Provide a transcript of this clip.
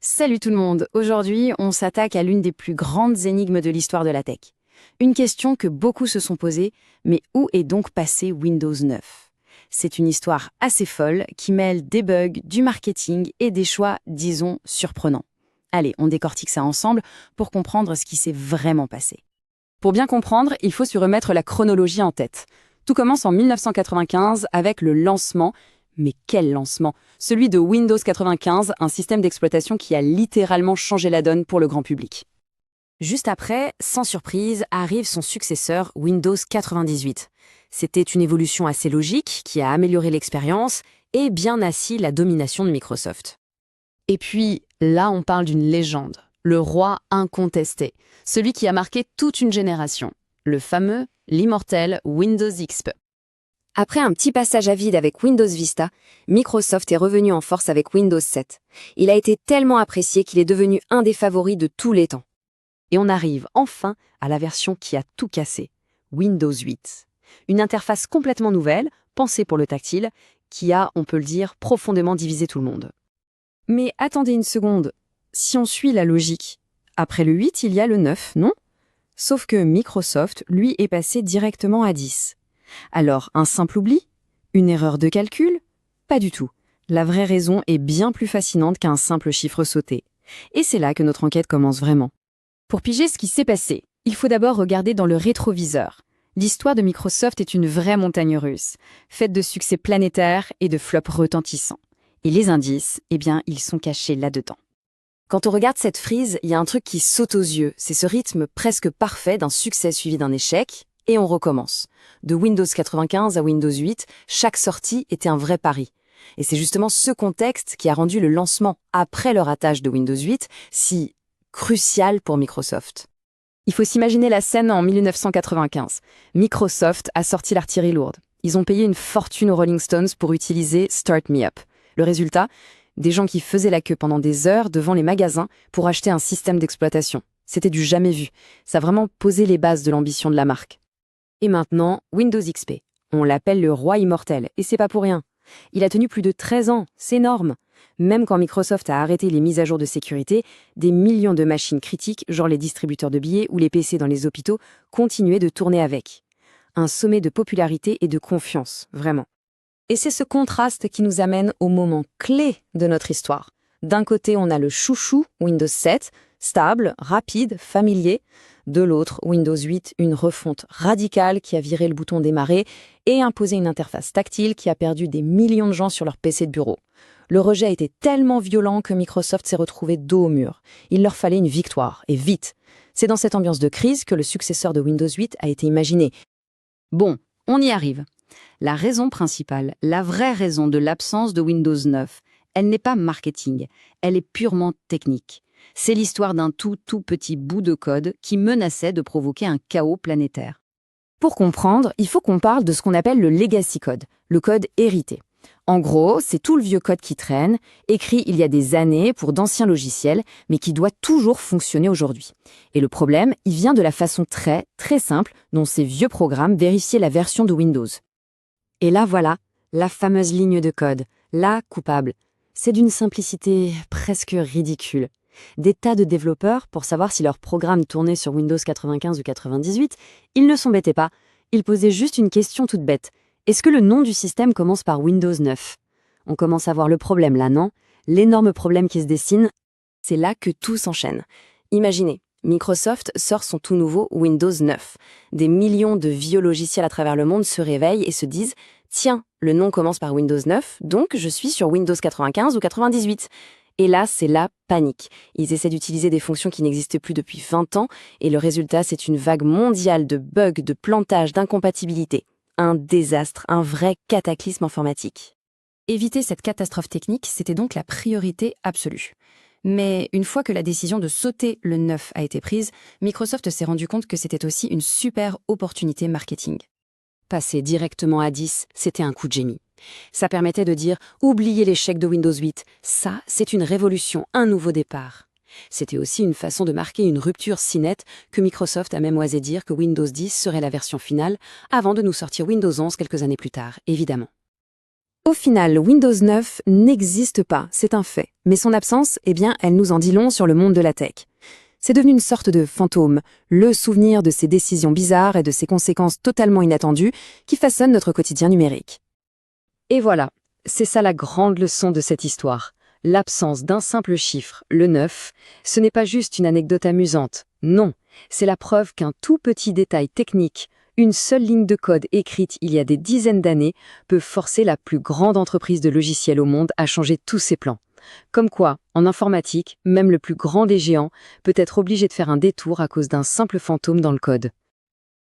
Salut tout le monde, aujourd'hui on s'attaque à l'une des plus grandes énigmes de l'histoire de la tech. Une question que beaucoup se sont posée, mais où est donc passé Windows 9? C'est une histoire assez folle qui mêle des bugs, du marketing et des choix, disons, surprenants. Allez, on décortique ça ensemble pour comprendre ce qui s'est vraiment passé. Pour bien comprendre, il faut se remettre la chronologie en tête. Tout commence en 1995 avec le lancement. Mais quel lancement! Celui de Windows 95, un système d'exploitation qui a littéralement changé la donne pour le grand public. Juste après, sans surprise, arrive son successeur Windows 98. C'était une évolution assez logique qui a amélioré l'expérience et bien assis la domination de Microsoft. Et puis, là on parle d'une légende, le roi incontesté, celui qui a marqué toute une génération, le fameux, l'immortel Windows XP. Après un petit passage à vide avec Windows Vista, Microsoft est revenu en force avec Windows 7. Il a été tellement apprécié qu'il est devenu un des favoris de tous les temps. Et on arrive enfin à la version qui a tout cassé, Windows 8. Une interface complètement nouvelle, pensée pour le tactile, qui a, on peut le dire, profondément divisé tout le monde. Mais attendez une seconde, si on suit la logique, après le 8, il y a le 9, non? Sauf que Microsoft, lui, est passé directement à 10. Alors, un simple oubli? Une erreur de calcul? Pas du tout. La vraie raison est bien plus fascinante qu'un simple chiffre sauté. Et c'est là que notre enquête commence vraiment. Pour piger ce qui s'est passé, il faut d'abord regarder dans le rétroviseur. L'histoire de Microsoft est une vraie montagne russe, faite de succès planétaires et de flops retentissants. Et les indices, eh bien, ils sont cachés là-dedans. Quand on regarde cette frise, il y a un truc qui saute aux yeux. C'est ce rythme presque parfait d'un succès suivi d'un échec. Et on recommence. De Windows 95 à Windows 8, chaque sortie était un vrai pari. Et c'est justement ce contexte qui a rendu le lancement après le ratage de Windows 8 si crucial pour Microsoft. Il faut s'imaginer la scène en 1995. Microsoft a sorti l'artillerie lourde. Ils ont payé une fortune aux Rolling Stones pour utiliser Start Me Up. Le résultat, des gens qui faisaient la queue pendant des heures devant les magasins pour acheter un système d'exploitation. C'était du jamais vu. Ça a vraiment posé les bases de l'ambition de la marque. Et maintenant, Windows XP. On l'appelle le roi immortel, et c'est pas pour rien. Il a tenu plus de 13 ans, c'est énorme. Même quand Microsoft a arrêté les mises à jour de sécurité, des millions de machines critiques, genre les distributeurs de billets ou les PC dans les hôpitaux, continuaient de tourner avec. Un sommet de popularité et de confiance, vraiment. Et c'est ce contraste qui nous amène au moment clé de notre histoire. D'un côté, on a le chouchou, Windows 7, stable, rapide, familier. De l'autre, Windows 8, une refonte radicale qui a viré le bouton démarrer et imposé une interface tactile qui a perdu des millions de gens sur leur PC de bureau. Le rejet a été tellement violent que Microsoft s'est retrouvé dos au mur. Il leur fallait une victoire, et vite. C'est dans cette ambiance de crise que le successeur de Windows 8 a été imaginé. Bon, on y arrive. La raison principale, la vraie raison de l'absence de Windows 9, elle n'est pas marketing, elle est purement technique. C'est l'histoire d'un tout petit bout de code qui menaçait de provoquer un chaos planétaire. Pour comprendre, il faut qu'on parle de ce qu'on appelle le legacy code, le code hérité. En gros, c'est tout le vieux code qui traîne, écrit il y a des années pour d'anciens logiciels, mais qui doit toujours fonctionner aujourd'hui. Et le problème, il vient de la façon très simple dont ces vieux programmes vérifiaient la version de Windows. Et là voilà, la fameuse ligne de code, la coupable. C'est d'une simplicité presque ridicule. Des tas de développeurs, pour savoir si leur programme tournait sur Windows 95 ou 98, ils ne s'embêtaient pas. Ils posaient juste une question toute bête. Est-ce que le nom du système commence par Windows 9? On commence à voir le problème là, non? L'énorme problème qui se dessine, c'est là que tout s'enchaîne. Imaginez, Microsoft sort son tout nouveau Windows 9. Des millions de vieux logiciels à travers le monde se réveillent et se disent « Tiens, le nom commence par Windows 9, donc je suis sur Windows 95 ou 98 ». Et là, c'est la panique. Ils essaient d'utiliser des fonctions qui n'existaient plus depuis 20 ans, et le résultat, c'est une vague mondiale de bugs, de plantages, d'incompatibilités. Un désastre, un vrai cataclysme informatique. Éviter cette catastrophe technique, c'était donc la priorité absolue. Mais une fois que la décision de sauter le 9 a été prise, Microsoft s'est rendu compte que c'était aussi une super opportunité marketing. Passer directement à 10, c'était un coup de génie. Ça permettait de dire « oubliez l'échec de Windows 8, ça, c'est une révolution, un nouveau départ ». C'était aussi une façon de marquer une rupture si nette que Microsoft a même osé dire que Windows 10 serait la version finale avant de nous sortir Windows 11 quelques années plus tard, évidemment. Au final, Windows 9 n'existe pas, c'est un fait. Mais son absence, eh bien, elle nous en dit long sur le monde de la tech. C'est devenu une sorte de fantôme, le souvenir de ces décisions bizarres et de ces conséquences totalement inattendues qui façonnent notre quotidien numérique. Et voilà, c'est ça la grande leçon de cette histoire. L'absence d'un simple chiffre, le 9, ce n'est pas juste une anecdote amusante. Non, c'est la preuve qu'un tout petit détail technique, une seule ligne de code écrite il y a des dizaines d'années, peut forcer la plus grande entreprise de logiciels au monde à changer tous ses plans. Comme quoi, en informatique, même le plus grand des géants peut être obligé de faire un détour à cause d'un simple fantôme dans le code.